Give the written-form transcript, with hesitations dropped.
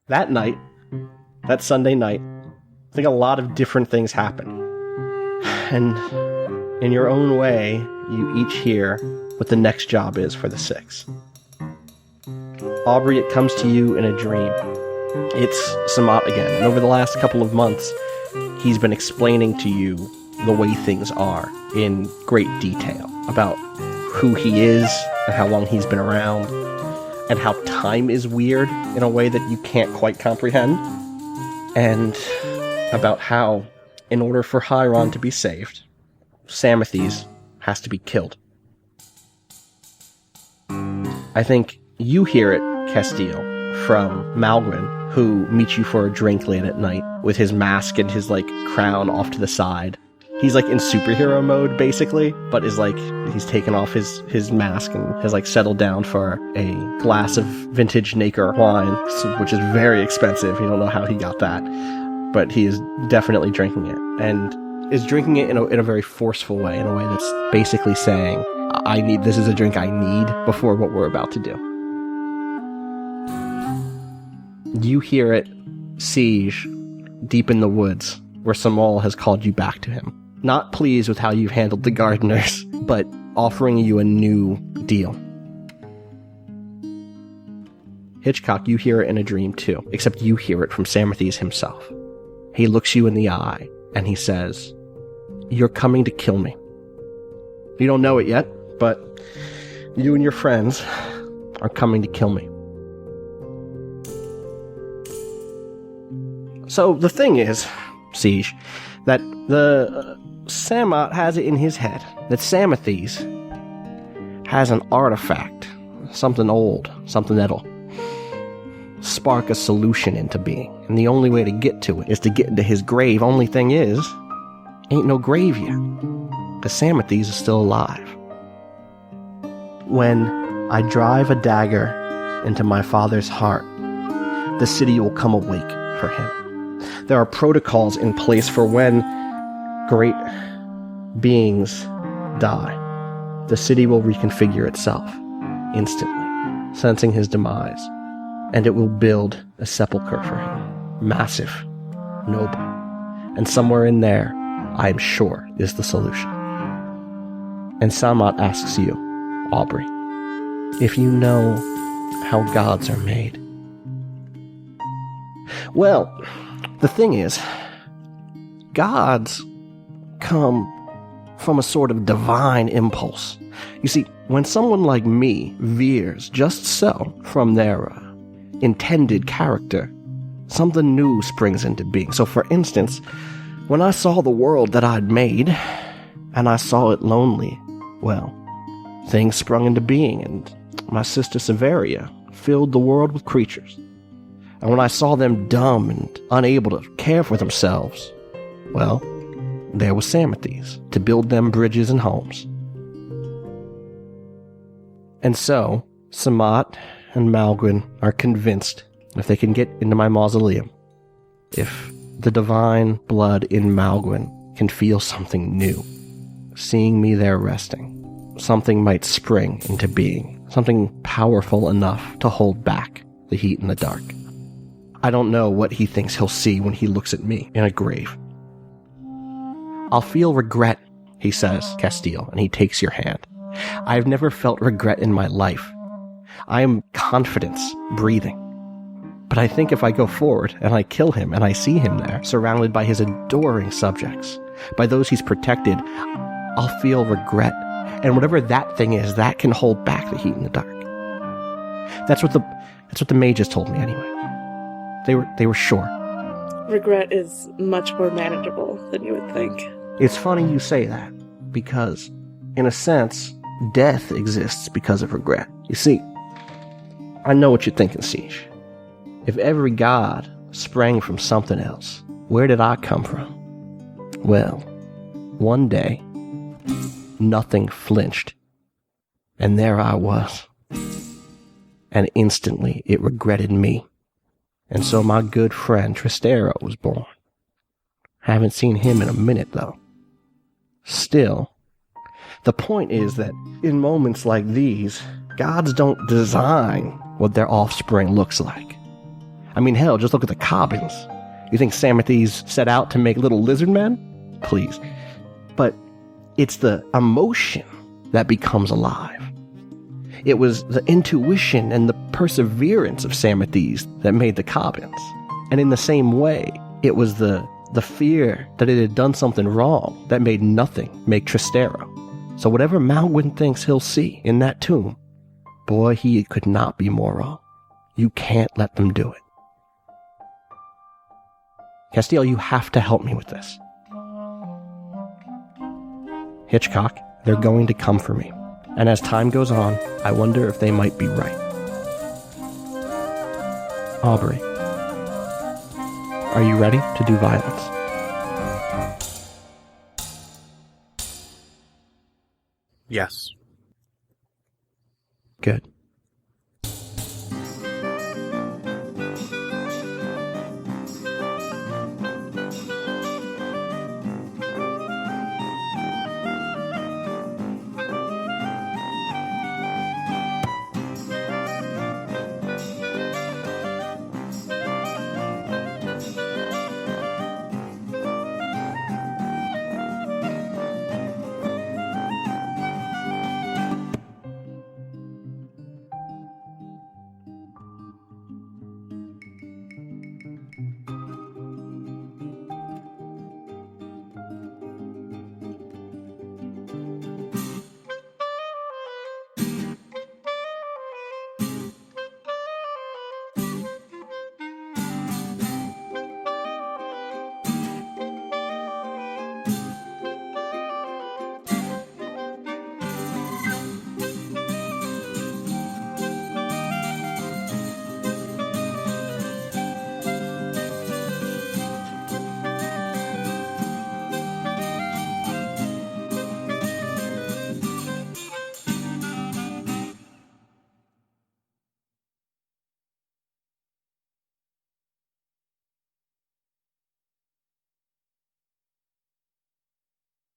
That night, that Sunday night, I think a lot of different things happen. And in your own way, you each hear what the next job is for the six. Aubrey, it comes to you in a dream. It's Samat again. And over the last couple of months, he's been explaining to you the way things are in great detail about who he is and how long he's been around and how time is weird in a way that you can't quite comprehend, and about how, in order for Chiron to be saved, Samathes has to be killed. I think you hear it, Castile, from Malguin, who meets you for a drink late at night with his mask and his, crown off to the side. He's, in superhero mode, basically, but is, he's taken off his mask and has, settled down for a glass of vintage Naker wine, which is very expensive. You don't know how he got that, but he is definitely drinking it, and is drinking it in a very forceful way, in a way that's basically saying, this is a drink I need before what we're about to do. You hear it, Siege, deep in the woods, where Samal has called you back to him. Not pleased with how you've handled the gardeners, but offering you a new deal. Hitchcock, you hear it in a dream too, except you hear it from Samathes himself. He looks you in the eye, and he says, "You're coming to kill me. You don't know it yet, but you and your friends are coming to kill me." So the thing is, Siege, that the Samat has it in his head that Samathes has an artifact, something old, something that'll spark a solution into being. And the only way to get to it is to get into his grave. Only thing is, ain't no grave yet, because Samathes is still alive. When I drive a dagger into my father's heart, the city will come awake for him. There are protocols in place for when great beings die. The city will reconfigure itself instantly, sensing his demise, and it will build a sepulcher for him. Massive, noble, and somewhere in there, I am sure, is the solution. And Samat asks you, Aubrey, if you know how gods are made. Well, the thing is, gods come from a sort of divine impulse. You see, when someone like me veers just so from their intended character, something new springs into being. So for instance, when I saw the world that I'd made, and I saw it lonely, well, things sprung into being, and my sister Severia filled the world with creatures. And when I saw them dumb and unable to care for themselves, well, there was Samathes to build them bridges and homes. And so, Samat and Malguin are convinced if they can get into my mausoleum, if the divine blood in Malguin can feel something new, seeing me there resting, something might spring into being, something powerful enough to hold back the heat and the dark. I don't know what he thinks he'll see when he looks at me in a grave. I'll feel regret, he says, Castile, and he takes your hand. I've never felt regret in my life. I am confidence breathing. But I think if I go forward and I kill him and I see him there, surrounded by his adoring subjects, by those he's protected, I'll feel regret. And whatever that thing is, that can hold back the heat in the dark. That's what the mages told me anyway. They were sure. Regret is much more manageable than you would think. It's funny you say that, because, in a sense, death exists because of regret. You see, I know what you're thinking, Siege. If every god sprang from something else, where did I come from? Well, one day, nothing flinched, and there I was. And instantly it regretted me. And so my good friend Tristero was born. Haven't seen him in a minute, though. Still, the point is that in moments like these, gods don't design what their offspring looks like. I mean, hell, just look at the Cobbins. You think Samathes set out to make little lizard men? Please. But it's the emotion that becomes alive. It was the intuition and the perseverance of Samathes that made the Cobbins. And in the same way, it was the fear that it had done something wrong that made nothing make Tristero. So whatever Malwyn thinks he'll see in that tomb, boy, he could not be more wrong. You can't let them do it. Castiel, you have to help me with this. Hitchcock, they're going to come for me. And as time goes on, I wonder if they might be right. Aubrey, are you ready to do violence? Yes. Good.